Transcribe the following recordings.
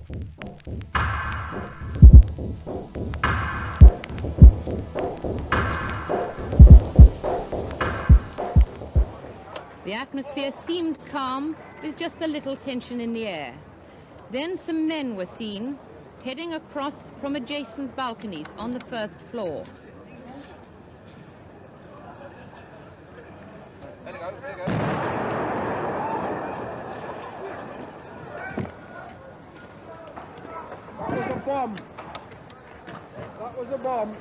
The atmosphere seemed calm, with just a little tension in the air. Then some men were seen heading across from adjacent balconies on the first floor. There you go, there you go. That was a bomb. That was a bomb.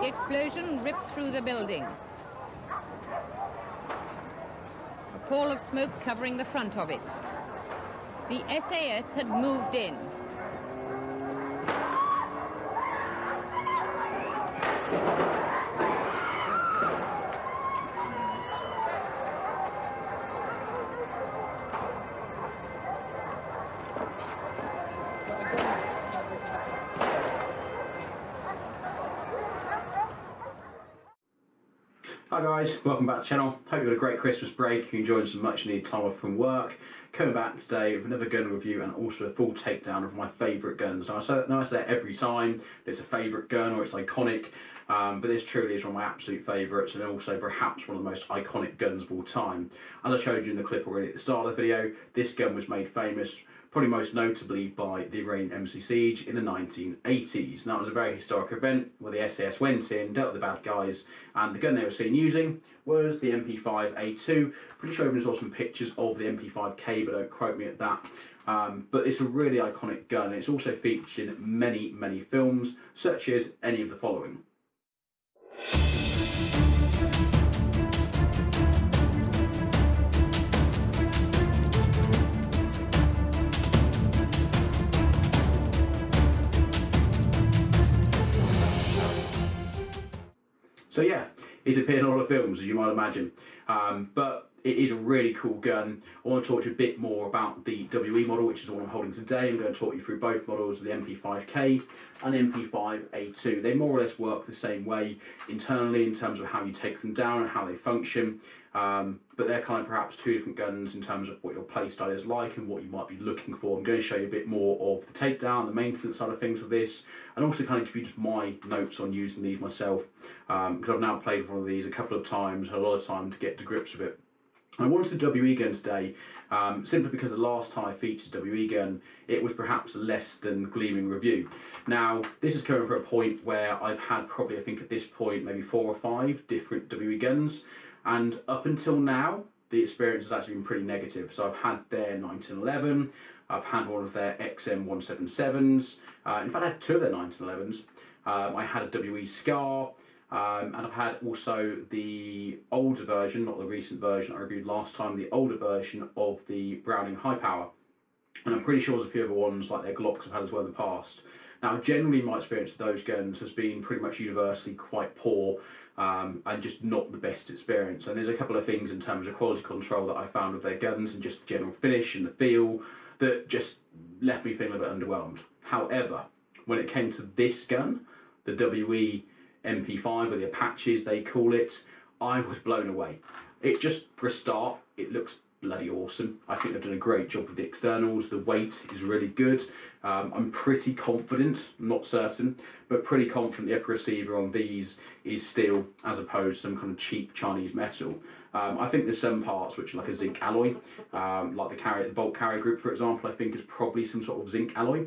The explosion ripped through the building. A pall of smoke covering the front of it. The SAS had moved in. Hi guys, welcome back to the channel. Hope you had a great Christmas break, you enjoyed some much needed time off from work. Coming back today with another gun review and also a full takedown of my favourite guns. Now I say that every time, it's a favourite gun or it's iconic, but this truly is one of my absolute favourites and also perhaps one of the most iconic guns of all time. As I showed you in the clip already at the start of the video, this gun was made famous probably most notably by the Iranian Embassy siege in the 1980s. Now, it was a very historic event where the SAS went in, dealt with the bad guys, and the gun they were seen using was the MP5a2. Pretty sure even saw some pictures of the MP5K, but don't quote me at that. But it's a really iconic gun. It's also featured in many, many films, such as any of the following. So yeah, it's appeared in a lot of films, as you might imagine, but it is a really cool gun. I want to talk to you a bit more about the WE model, which is the one I'm holding today. I'm going to talk you through both models, the MP5K and MP5a2. They more or less work the same way internally in terms of how you take them down and how they function, but they're kind of perhaps two different guns in terms of what your playstyle is like and what you might be looking for. I'm going to show you a bit more of the takedown, the maintenance side of things with this, and also kind of give you just my notes on using these myself, because I've now played with one of these a couple of times, had a lot of time to get to grips with it. I wanted the WE gun today simply because the last time I featured WE gun, it was perhaps a less than gleaming review. Now, this is coming from a point where I've had probably, I think at this point, maybe 4 or 5 different WE guns, and up until now, the experience has actually been pretty negative. So I've had their 1911, I've had one of their XM177s, in fact I had 2 of their 1911s, I had a WE Scar, and I've had also the older version, not the recent version I reviewed last time, the older version of the Browning High Power. And I'm pretty sure there's a few other ones like their Glocks I've had as well in the past. Now, generally my experience with those guns has been pretty much universally quite poor, and just not the best experience. And there's a couple of things in terms of quality control that I found with their guns and just the general finish and the feel that just left me feeling a bit underwhelmed. However, when it came to this gun, the WE MP5, or the Apaches they call it, I was blown away. It just, for a start, it looks bloody awesome. I think they've done a great job with the externals. The weight is really good. I'm pretty confident, not certain, but pretty confident the upper receiver on these is steel as opposed to some kind of cheap Chinese metal. I think there's some parts which are like a zinc alloy, like the bolt carrier group, for example, I think is probably some sort of zinc alloy.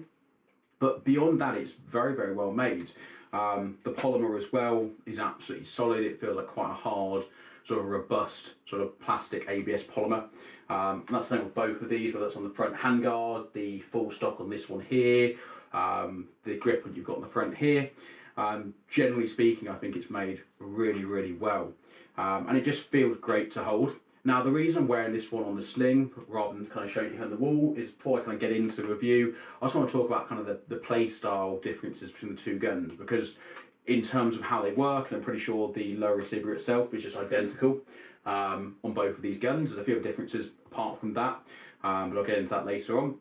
But beyond that, it's very, very well made. The polymer as well is absolutely solid. It feels like quite a hard, sort of robust, sort of plastic ABS polymer. And that's the same with both of these, whether it's on the front handguard, the full stock on this one here, the grip that you've got on the front here. Generally speaking, I think it's made really, really well. And it just feels great to hold. Now, the reason I'm wearing this one on the sling, rather than kind of showing you on the wall, is before I kind of get into the review, I just want to talk about kind of the play style differences between the two guns, because in terms of how they work, and I'm pretty sure the lower receiver itself is just identical on both of these guns. There's a few differences apart from that, but I'll get into that later on.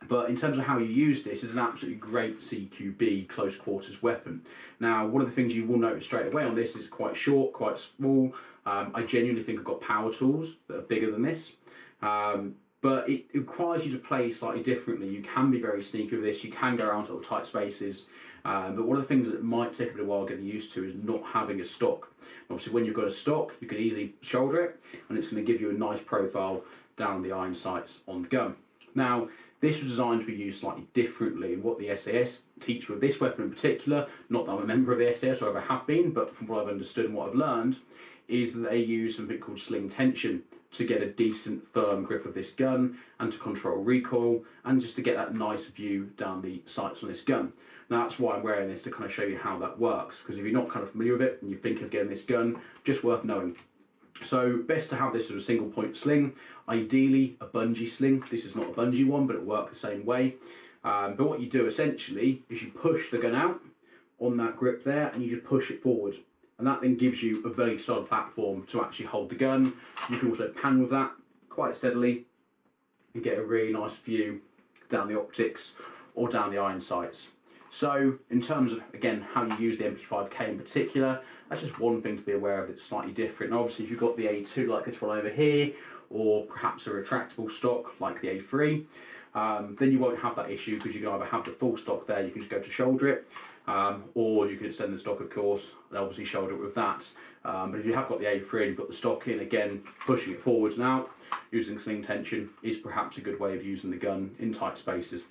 But in terms of how you use this, it's an absolutely great CQB close quarters weapon. Now, one of the things you will notice straight away on this is quite short, quite small. I genuinely think I've got power tools that are bigger than this. But it requires you to play slightly differently. You can be very sneaky with this, you can go around sort of tight spaces, but one of the things that might take a bit of a while getting used to is not having a stock. Obviously, when you've got a stock, you can easily shoulder it, and it's going to give you a nice profile down the iron sights on the gun. Now, this was designed to be used slightly differently, and what the SAS teach with this weapon in particular, not that I'm a member of the SAS or ever have been, but from what I've understood and what I've learned, is that they use something called sling tension to get a decent firm grip of this gun and to control recoil and just to get that nice view down the sights on this gun. Now that's why I'm wearing this, to kind of show you how that works, because if you're not kind of familiar with it and you think of getting this gun, just worth knowing. So best to have this as a single point sling, ideally a bungee sling. This is not a bungee one, but it works the same way. But what you do essentially is you push the gun out on that grip there and you just push it forward. And that then gives you a very solid platform to actually hold the gun. You can also pan with that quite steadily and get a really nice view down the optics or down the iron sights. So in terms of, again, how you use the MP5K in particular, that's just one thing to be aware of that's slightly different. And obviously if you've got the A2 like this one over here, or perhaps a retractable stock like the A3, then you won't have that issue, because you can either have the full stock there, you can just go to shoulder it, or you can extend the stock, of course, and obviously shoulder it with that. But if you have got the A3 and you've got the stock in, again, pushing it forwards and out, using sling tension is perhaps a good way of using the gun in tight spaces.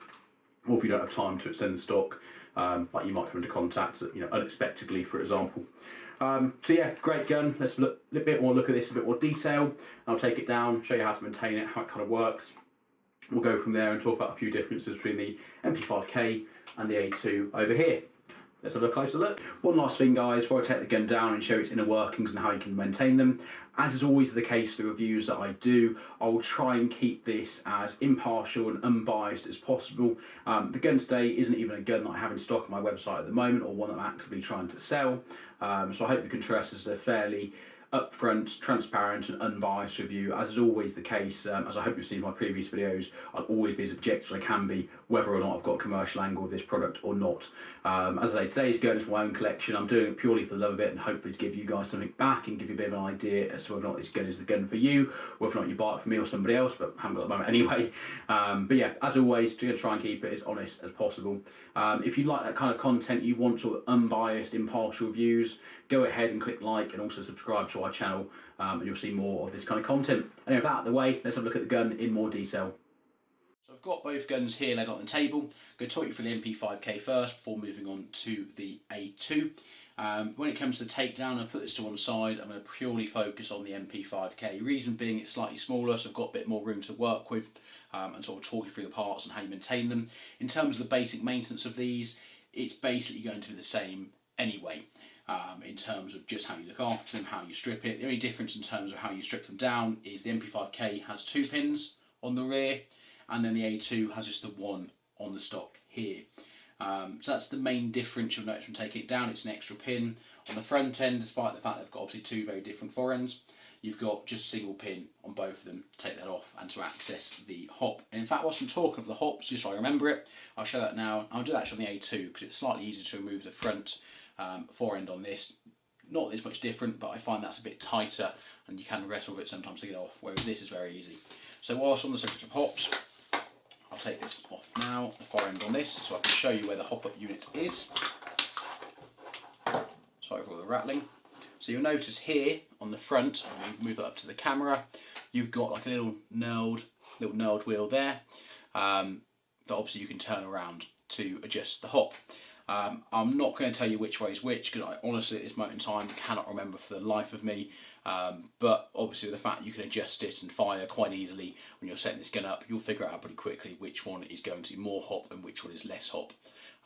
Or if you don't have time to extend the stock, like you might come into contact, unexpectedly, for example. So yeah, great gun. Let's look a bit more look at this in a bit more detail. I'll take it down, show you how to maintain it, how it kind of works. We'll go from there and talk about a few differences between the MP5K and the A2 over here. Let's have a closer look. One last thing, guys, before I take the gun down and show its inner workings and how you can maintain them. As is always the case, the reviews that I do, I will try and keep this as impartial and unbiased as possible. The gun today isn't even a gun that I have in stock on my website at the moment, or one that I'm actively trying to sell. So I hope you can trust this as a fairly upfront, transparent and unbiased review, as is always the case. As I hope you've seen in my previous videos, I'll always be as objective as I can be, whether or not I've got a commercial angle with this product or not. As I say, today's gun is my own collection. I'm doing it purely for the love of it, and hopefully to give you guys something back and give you a bit of an idea as to whether or not this gun is the gun for you, whether or not you buy it from me or somebody else, but I haven't got at the moment anyway. But yeah, as always, I'm going to try and keep it as honest as possible. If you like that kind of content, you want sort of unbiased, impartial views, go ahead and click like and also subscribe to our channel, and you'll see more of this kind of content. Anyway, with that out of the way, let's have a look at the gun in more detail. So I've got both guns here laid on the table. I'm going to talk you through the MP5K first before moving on to the A2. When it comes to the Takedown, I'll put this to one side. I'm going to purely focus on the MP5K. Reason being, it's slightly smaller, so I've got a bit more room to work with, and sort of talk you through the parts and how you maintain them. In terms of the basic maintenance of these, it's basically going to be the same anyway. In terms of just how you look after them, how you strip it. The only difference in terms of how you strip them down is the MP5K has 2 pins on the rear, and then the A2 has just the one on the stock here. So that's the main difference you'll notice from taking it down. It's an extra pin on the front end, despite the fact they've got obviously 2 very different forends. You've got just a single pin on both of them to take that off and to access the hop. And in fact, whilst I'm talking of the hops, just so I remember it, I'll show that now. I'll do that actually on the A2 because it's slightly easier to remove the front forend on this. Not this much different, but I find that's a bit tighter and you can wrestle with it sometimes to get off, whereas this is very easy. So whilst on the subject of hops, I'll take this off now, the forend on this, so I can show you where the hop-up unit is. Sorry for all the rattling. So you'll notice here on the front, and we move that up to the camera, you've got like a little knurled wheel there that obviously you can turn around to adjust the hop. I'm not going to tell you which way is which because I honestly at this moment in time cannot remember for the life of me, but obviously with the fact you can adjust it and fire quite easily when you're setting this gun up, you'll figure out pretty quickly which one is going to be more hop and which one is less hop.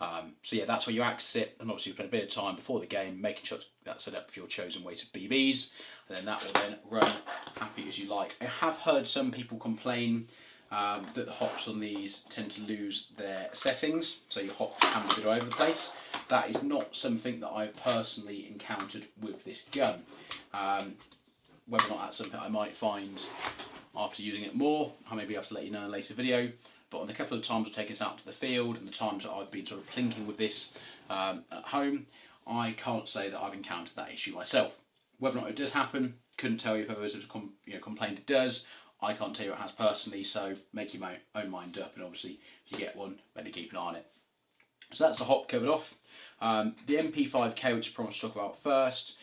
So yeah, that's where you access it, and obviously you spend a bit of time before the game making sure that's set up for your chosen weight of BBs, and then that will then run happy as you like. I have heard some people complain that the hops on these tend to lose their settings, so your hops can be a bit all over the place. That is not something that I've personally encountered with this gun. Whether or not that's something I might find after using it more, I may be able to let you know in a later video. But on the couple of times I've taken this out to the field and the times that I've been sort of plinking with this at home, I can't say that I've encountered that issue myself. Whether or not it does happen, couldn't tell you if others have complained it does. I can't tell you it has personally, so make your own mind up, and obviously if you get one, maybe keep an eye on it. So that's the hop covered off. The MP5K, which I promised to talk about first.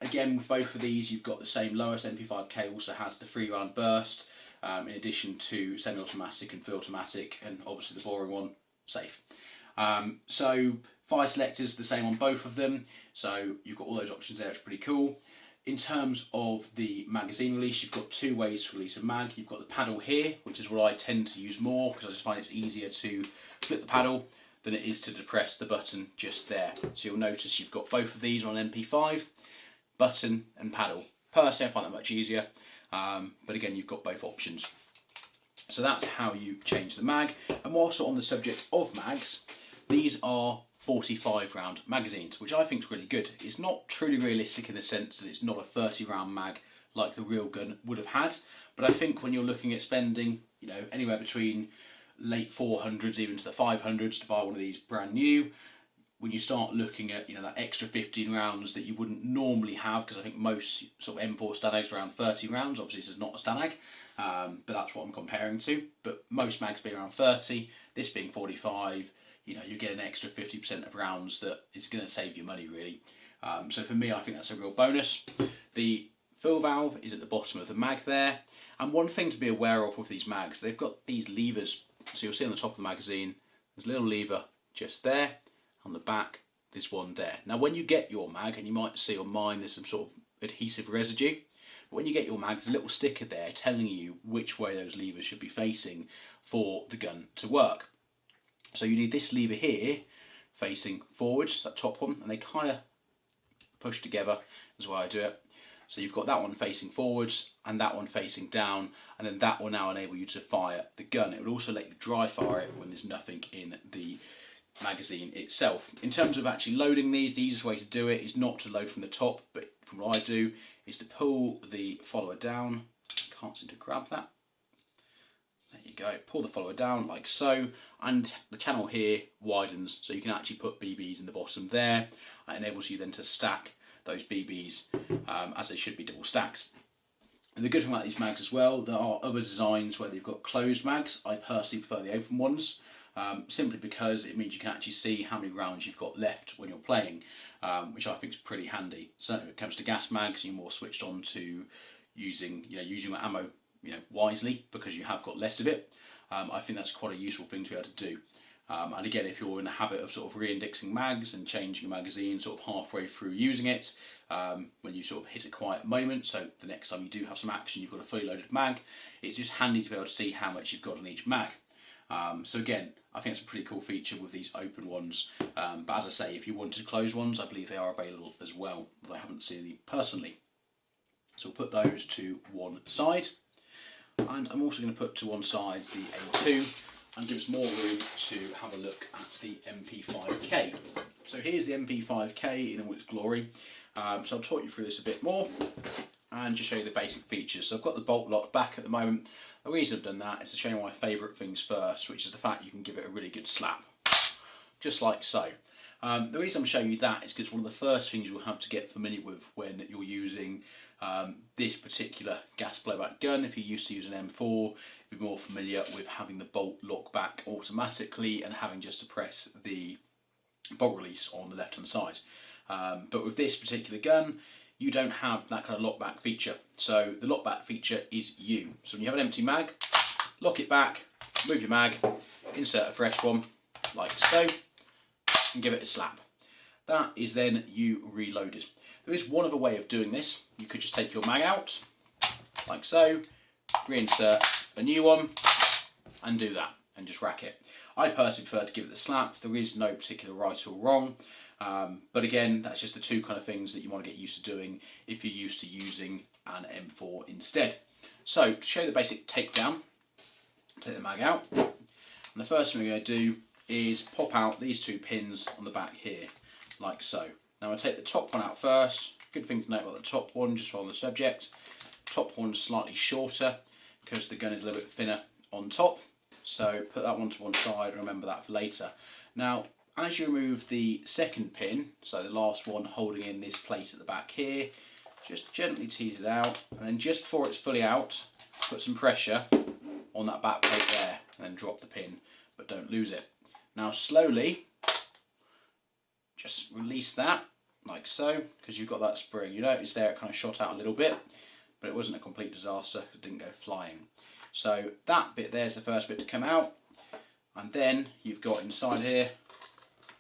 Again, with both of these, you've got the same lowest. MP5K also has the 3-round burst, in addition to semi-automatic and full automatic, and obviously the boring one, safe. So fire selectors the same on both of them, so you've got all those options there, it's pretty cool. In terms of the magazine release, you've got 2 ways to release a mag. You've got the paddle here, which is what I tend to use more because I just find it's easier to flip the paddle than it is to depress the button just there. So you'll notice you've got both of these on MP5, button and paddle. Personally, I find that much easier, but again, you've got both options. So that's how you change the mag. And whilst on the subject of mags, these are 45-round magazines, which I think is really good. It's not truly realistic in the sense that it's not a 30-round mag like the real gun would have had, but I think when you're looking at spending, anywhere between late 400s even to the 500s to buy one of these brand new, when you start looking at that extra 15 rounds that you wouldn't normally have, because I think most sort of M4 Stanags are around 30 rounds. Obviously this is not a Stanag, but that's what I'm comparing to. But most mags being around 30, this being 45, you get an extra 50% of rounds that is going to save you money really. So for me, I think that's a real bonus. The fill valve is at the bottom of the mag there, and one thing to be aware of with these mags, they've got these levers. So you'll see on the top of the magazine, there's a little lever just there. On the back, there's one there. Now when you get your mag, and you might see on mine there's some sort of adhesive residue, but when you get your mag, there's a little sticker there telling you which way those levers should be facing for the gun to work. So you need this lever here facing forwards, that top one, and they kind of push together, is why I do it. So you've got that one facing forwards and that one facing down, and then that will now enable you to fire the gun. It will also let you dry fire it when there's nothing in the magazine itself. In terms of actually loading these, the easiest way to do it is not to load from the top, but from what I do is to pull the follower down. Can't seem to grab that. There you go, pull the follower down like so, and the channel here widens so you can actually put BBs in the bottom there. It enables you then to stack those BBs as they should be double stacks. And the good thing about these mags as well, there are other designs where they've got closed mags. I personally prefer the open ones, simply because it means you can actually see how many rounds you've got left when you're playing, which I think is pretty handy. Certainly when it comes to gas mags, you're more switched on to using your ammo wisely, because you have got less of it. I think that's quite a useful thing to be able to do. And again, if you're in the habit of sort of re-indexing mags and changing a magazine sort of halfway through using it, when you sort of hit a quiet moment, so the next time you do have some action, you've got a fully loaded mag, it's just handy to be able to see how much you've got in each mag. So again, I think it's a pretty cool feature with these open ones. But as I say, if you wanted closed ones, I believe they are available as well, although I haven't seen them personally. So we'll put those to one side. And I'm also going to put to one side the A2, and give us more room to have a look at the MP5K. So here's the MP5K in all its glory. So I'll talk you through this a bit more and just show you the basic features. So I've got the bolt lock back at the moment. The reason I've done that is to show you my favourite things first, which is the fact you can give it a really good slap, just like so. The reason I'm showing you that is because one of the first things you'll have to get familiar with when you're using this particular gas blowback gun. If you're used to using M4, you'll be more familiar with having the bolt lock back automatically and having just to press the bolt release on the left hand side. But with this particular gun, you don't have that kind of lock back feature. So the lock back feature is you. So when you have an empty mag, lock it back, move your mag, insert a fresh one like so, and give it a slap. That is then you reloaded. There is one other way of doing this. You could just take your mag out, like so, reinsert a new one, and do that, and just rack it. I personally prefer to give it the slap. There is no particular right or wrong, but again, that's just the two kind of things that you want to get used to doing if you're used to using an M4 instead. So to show the basic takedown, take the mag out, and the first thing we're going to do is pop out these 2 pins on the back here, like so. Now I'll take the top one out first. Good thing to note about the top one, just on the subject. Top one's slightly shorter because the gun is a little bit thinner on top. So put that one to one side and remember that for later. Now, as you remove the second pin, so the last one holding in this plate at the back here, just gently tease it out, and then just before it's fully out, put some pressure on that back plate there, and then drop the pin, but don't lose it. Now slowly, just release that, like so, because you've got that spring. You notice there it kind of shot out a little bit, but it wasn't a complete disaster, it didn't go flying. So that bit there's the first bit to come out, and then you've got inside here,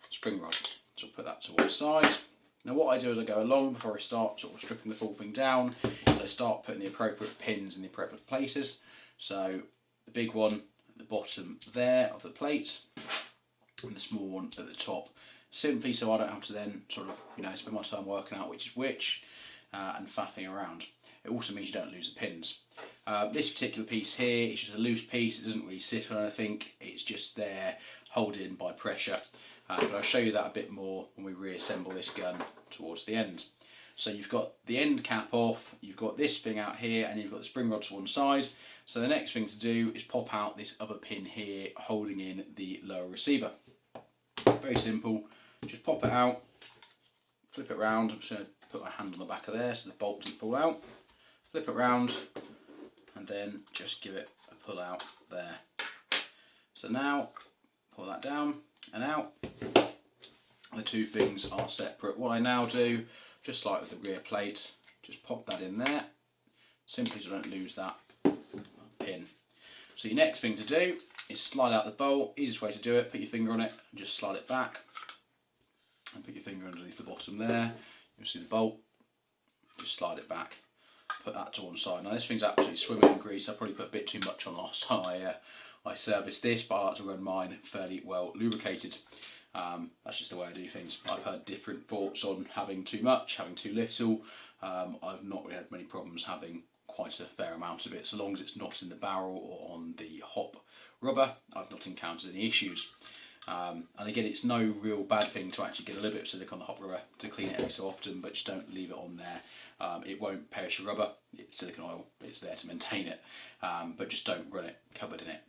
spring rod. So put that to one side. Now what I do as I go along, before I start sort of stripping the full thing down, is I start putting the appropriate pins in the appropriate places. So the big one at the bottom there of the plate, and the small one at the top. Simply so I don't have to then sort of, you know, spend my time working out which is which and faffing around. It also means you don't lose the pins. This particular piece here is just a loose piece. It doesn't really sit on anything. It's just there, held in by pressure. But I'll show you that a bit more when we reassemble this gun towards the end. So you've got the end cap off, you've got this thing out here, and you've got the spring rod to one side. So the next thing to do is pop out this other pin here holding in the lower receiver. Very simple. Just pop it out, flip it round. I'm just going to put my hand on the back of there so the bolt doesn't fall out. Flip it round, and then just give it a pull out there. So now pull that down and out. The 2 things are separate. What I now do, just like with the rear plate, just pop that in there, simply so I don't lose that pin. So your next thing to do is slide out the bolt. Easiest way to do it, put your finger on it and just slide it back, and put your finger underneath the bottom there. You'll see the bolt, just slide it back, put that to one side. Now this thing's absolutely swimming in grease. I probably put a bit too much on last time I serviced this, but I like to run mine fairly well lubricated. That's just the way I do things. I've heard different thoughts on having too much, having too little. I've not really had many problems having quite a fair amount of it, so long as it's not in the barrel or on the hop rubber. I've not encountered any issues. And again, it's no real bad thing to actually get a little bit of silicone on the hop rubber to clean it every so often, but just don't leave it on there. It won't perish your rubber. It's silicone oil, it's there to maintain it, but just don't run it covered in it.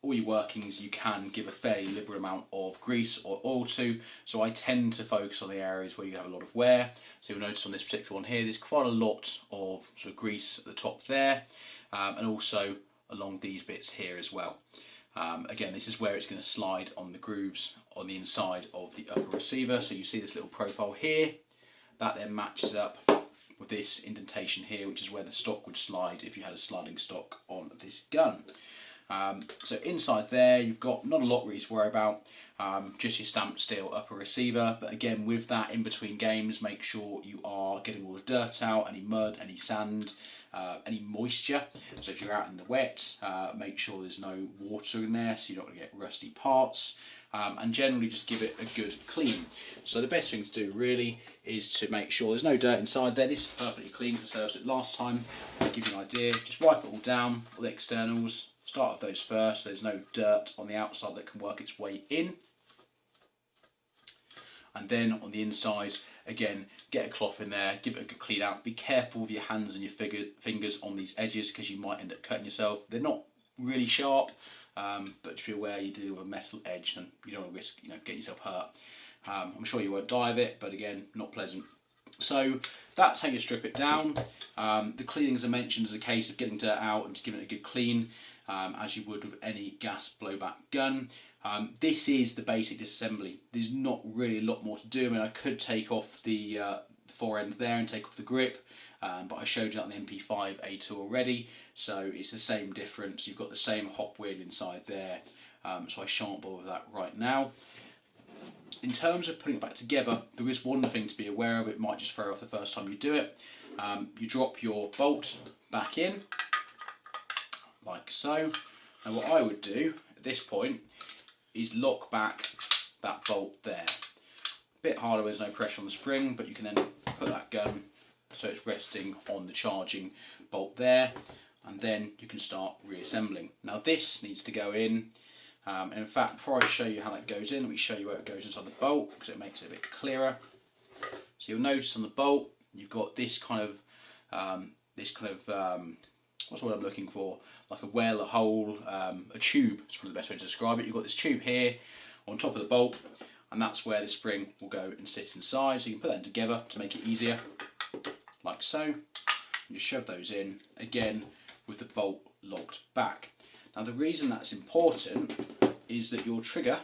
All your workings you can give a fairly liberal amount of grease or oil to, so I tend to focus on the areas where you have a lot of wear. So you'll notice on this particular one here, there's quite a lot of sort of grease at the top there, and also along these bits here as well. Again, this is where it's going to slide on the grooves on the inside of the upper receiver. So you see this little profile here, that then matches up with this indentation here, which is where the stock would slide if you had a sliding stock on this gun. So inside there, you've got not a lot really to worry about, just your stamped steel upper receiver. But again, with that in between games, make sure you are getting all the dirt out, any mud, any sand, any moisture. So if you're out in the wet, make sure there's no water in there so you're not going to get rusty parts. And generally just give it a good clean. So the best thing to do really is to make sure there's no dirt inside there. This is perfectly clean to service it last time. I'll give you an idea. Just wipe it all down, all the externals. Start with those first. There's no dirt on the outside that can work its way in. And then on the inside, again, get a cloth in there, give it a good clean out. Be careful with your hands and your fingers on these edges because you might end up cutting yourself. They're not really sharp, but just be aware you deal with a metal edge and you don't want to risk, getting yourself hurt. I'm sure you won't die of it, but again, not pleasant. So that's how you strip it down. The cleaning, as I mentioned, is a case of getting dirt out and just giving it a good clean, as you would with any gas blowback gun. This is the basic disassembly. There's not really a lot more to do. I mean, I could take off the fore end there and take off the grip, but I showed you that on the MP5a2 already, so it's the same difference. You've got the same hop wheel inside there, so I shan't bother with that right now. In terms of putting it back together, there is one thing to be aware of. It might just throw off the first time you do it. You drop your bolt back in, like so. And what I would do at this point is lock back that bolt there. A bit harder when there's no pressure on the spring, but you can then put that gun so it's resting on the charging bolt there. and then you can start reassembling. Now this needs to go in, and in fact before I show you how that goes in, let me show you where it goes inside the bolt because it makes it a bit clearer. So you'll notice on the bolt you've got this kind of what's what I'm looking for, like a well, a hole, a tube is probably the best way to describe it. You've got this tube here on top of the bolt, and that's where the spring will go and sit inside. So you can put that together to make it easier, like so. And just shove those in, again with the bolt locked back. Now the reason that's important is that your trigger,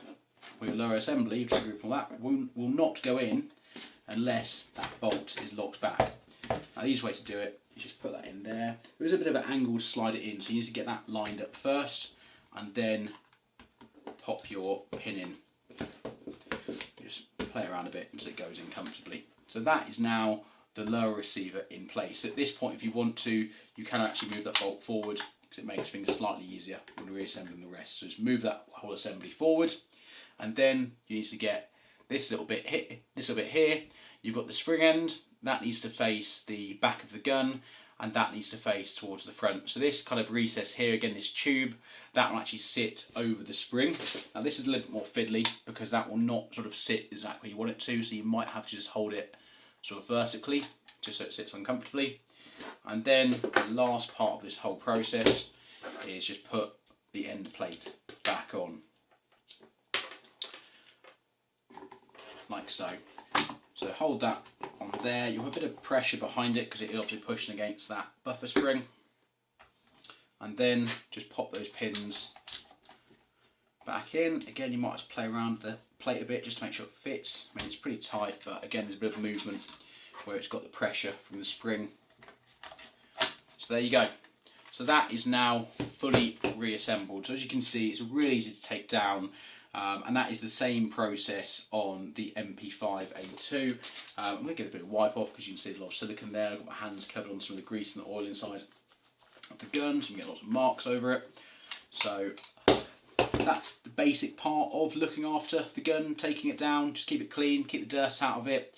or your lower assembly, your trigger group and all that, will not go in unless that bolt is locked back. Now the easiest way to do it is just put that in there. There is a bit of an angle to slide it in, so you need to get that lined up first and then pop your pin in. Just play around a bit until it goes in comfortably. So that is now the lower receiver in place. At this point, if you want to, you can actually move that bolt forward because it makes things slightly easier when reassembling the rest. So just move that whole assembly forward, and then you need to get this little bit here. You've got the spring end that needs to face the back of the gun, and that needs to face towards the front. So this kind of recess here, again this tube, that will actually sit over the spring. Now this is a little bit more fiddly because that will not sort of sit exactly where you want it to, so you might have to just hold it sort of vertically just so it sits uncomfortably. And then the last part of this whole process is just put the end plate back on, like so. So hold that on there. You'll have a bit of pressure behind it because it is obviously pushing against that buffer spring. And then just pop those pins back in. Again, you might just play around the plate a bit just to make sure it fits. I mean, it's pretty tight, but again, there's a bit of movement where it's got the pressure from the spring. So there you go. So that is now fully reassembled. So as you can see, it's really easy to take down. And that is the same process on the MP5a2. I'm going to give it a bit of wipe off because you can see there's a lot of silicone there. I've got my hands covered on some of the grease and the oil inside of the gun, so you can get lots of marks over it. So that's the basic part of looking after the gun, taking it down. Just keep it clean, keep the dirt out of it.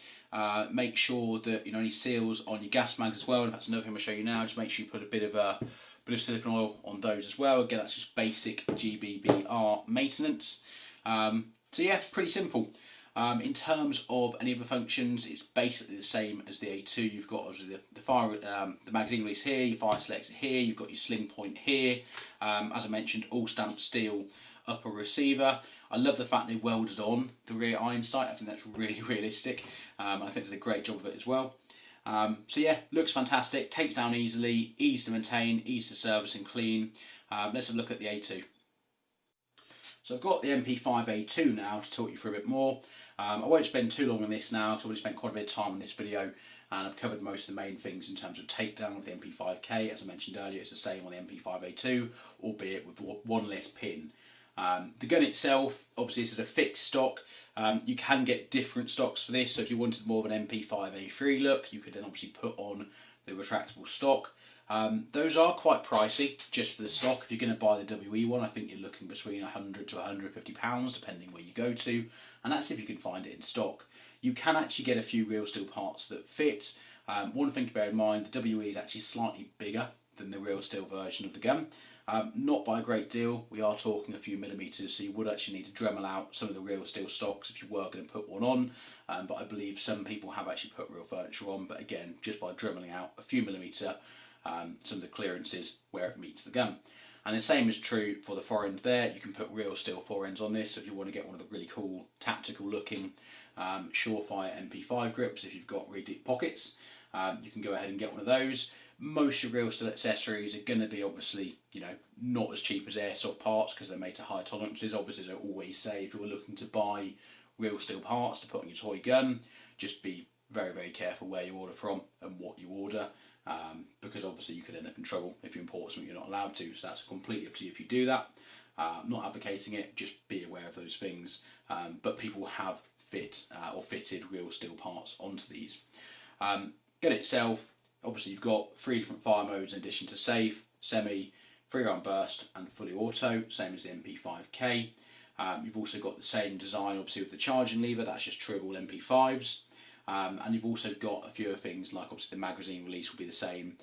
Make sure that any seals on your gas mags as well. And that's another thing I'm going to show you now. Just make sure you put a bit of silicone oil on those as well. Again, that's just basic GBBR maintenance. So yeah, pretty simple. In terms of any of the functions, it's basically the same as the A2. You've got obviously the magazine release here, your fire selector here, you've got your sling point here. As I mentioned, all stamped steel upper receiver. I love the fact they welded on the rear iron sight. I think that's really realistic. I think they did a great job of it as well. So yeah, looks fantastic, takes down easily, easy to maintain, easy to service and clean. Let's have a look at the A2. So I've got the MP5a2 now to talk you through a bit more. I won't spend too long on this now because I've already spent quite a bit of time on this video, and I've covered most of the main things in terms of takedown of the MP5K. As I mentioned earlier, it's the same on the MP5a2, albeit with one less pin. The gun itself, obviously this is a fixed stock. You can get different stocks for this, so if you wanted more of an MP5a3 look, you could then obviously put on the retractable stock. Those are quite pricey just for the stock. If you're going to buy the WE one, I think you're looking between £100 to £150 depending where you go to, and that's if you can find it in stock. You can actually get a few real steel parts that fit. One thing to bear in mind, the WE is actually slightly bigger than the real steel version of the gun. Not by a great deal, we are talking a few millimetres, so you would actually need to Dremel out some of the real steel stocks if you were going to put one on, but I believe some people have actually put real furniture on, but again, just by Dremeling out a few millimetre, some of the clearances where it meets the gun. And the same is true for the forend there. You can put real steel forends on this, so if you want to get one of the really cool tactical looking Surefire MP5 grips, if you've got really deep pockets, you can go ahead and get one of those. Most of real steel accessories are going to be obviously, not as cheap as airsoft parts because they're made to high tolerances. Obviously, as I always say, if you're looking to buy real steel parts to put on your toy gun, just be very careful where you order from and what you order, because obviously you could end up in trouble if you import something you're not allowed to. So that's completely up to you if you do that. I'm not advocating it, just be aware of those things. But people have fitted real steel parts onto these. Gun itself, obviously you've got 3 different fire modes in addition to safe, semi, free run burst and fully auto, same as the MP5K. You've also got the same design obviously with the charging lever, that's just true of all MP5s. And you've also got a few other things like obviously the magazine release will be the same.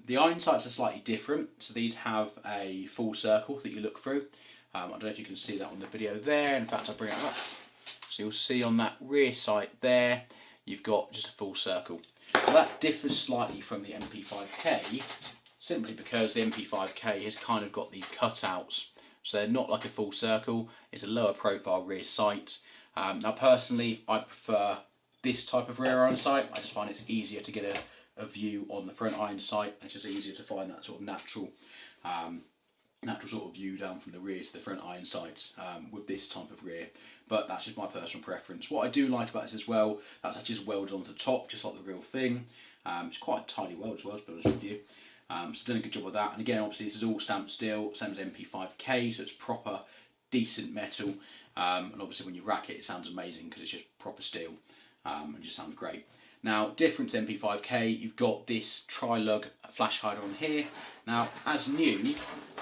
The iron sights are slightly different, so these have a full circle that you look through. I don't know if you can see that on the video there. In fact, I'll bring it up. So you'll see on that rear sight there, you've got just a full circle. Well, that differs slightly from the MP5K, simply because the MP5K has kind of got these cutouts. So they're not like a full circle, it's a lower profile rear sight. Now personally, I prefer this type of rear iron sight. I just find it's easier to get a view on the front iron sight, and it's just easier to find that sort of natural sort of view down from the rear to the front iron sights with this type of rear. But that's just my personal preference. What I do like about this as well, that's actually just welded onto the top, just like the real thing. It's quite a tidy weld as well, to be honest with you. So done a good job with that. And again, obviously this is all stamped steel, same as MP5K, so it's proper, decent metal. And obviously when you rack it, it sounds amazing because it's just proper steel. It just sounds great. Now, different to MP5K, you've got this tri-lug flash hider on here. Now, as new,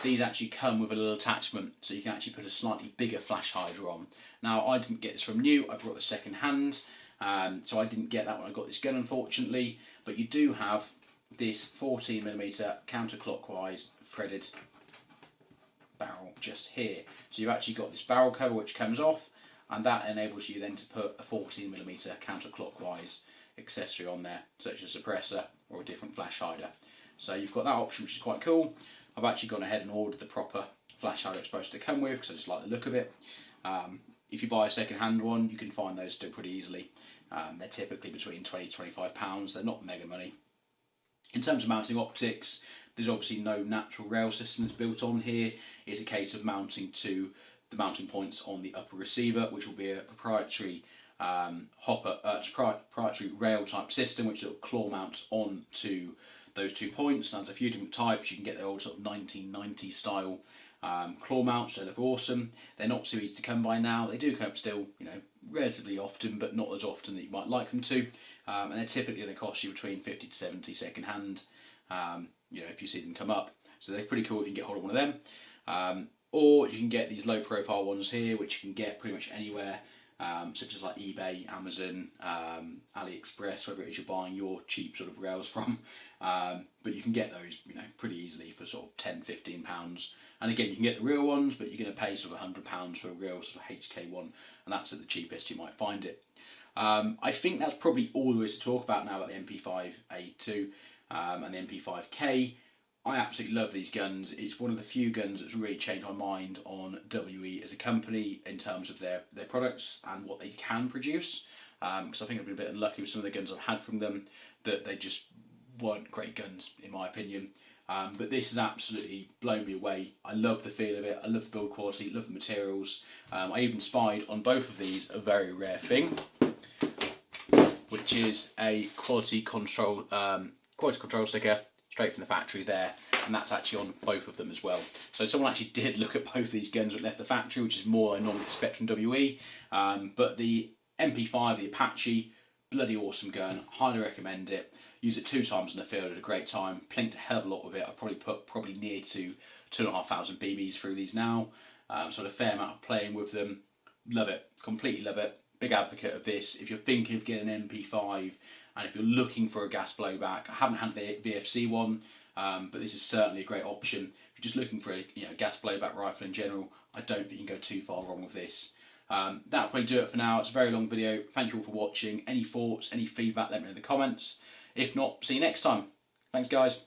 these actually come with a little attachment, so you can actually put a slightly bigger flash hider on. Now, I didn't get this from new, I brought the second hand, so I didn't get that when I got this gun, unfortunately. But you do have this 14mm counterclockwise threaded barrel just here. So you've actually got this barrel cover which comes off, and that enables you then to put a 14mm counterclockwise accessory on there, such as a suppressor or a different flash hider. So you've got that option, which is quite cool. I've actually gone ahead and ordered the proper flash hider it's supposed to come with because I just like the look of it. If you buy a second hand one, you can find those still pretty easily. They're typically between £20 to £25. They're not mega money. In terms of mounting optics, there's obviously no natural rail systems built on here. It's a case of mounting to the mounting points on the upper receiver, which will be a proprietary proprietary rail type system, which will claw mounts onto those 2 points. Now there's a few different types. You can get the old sort of 1990 style claw mounts. They look awesome. They're not so easy to come by now. They do come up still, you know, relatively often, but not as often that you might like them to. And they're typically going to cost you between 50 to 70 second hand. You know, if you see them come up, so they're pretty cool if you can get hold of one of them. Or you can get these low profile ones here, which you can get pretty much anywhere. Such as like eBay, Amazon, AliExpress, wherever it is you're buying your cheap sort of rails from. But you can get those, you know, pretty easily for sort of £10–15. And again, you can get the real ones, but you're going to pay sort of £100 for a real sort of HK one, and that's at the cheapest you might find it. I think that's probably all there is to talk about now about the MP5a2 and the MP5K. I absolutely love these guns. It's one of the few guns that's really changed my mind on WE as a company in terms of their products and what they can produce. Because I think I've been a bit unlucky with some of the guns I've had from them, that they just weren't great guns in my opinion. But this has absolutely blown me away. I love the feel of it, I love the build quality, love the materials. I even spied on both of these a very rare thing, which is a quality control sticker straight from the factory there, and that's actually on both of them as well. So someone actually did look at both of these guns that left the factory, which is more than I normally expect from WE. But the MP5, the Apache, bloody awesome gun, highly recommend it. Use it 2 times in the field at a great time, plinked a hell of a lot with it. I've probably put near to 2,500 BBs through these now, so a fair amount of playing with them. Love it, completely love it. Big advocate of this. If you're thinking of getting an MP5, and if you're looking for a gas blowback, I haven't had the VFC one, but this is certainly a great option. If you're just looking for a gas blowback rifle in general, I don't think you can go too far wrong with this. That'll probably do it for now. It's a very long video. Thank you all for watching. Any thoughts, any feedback, let me know in the comments. If not, see you next time. Thanks guys.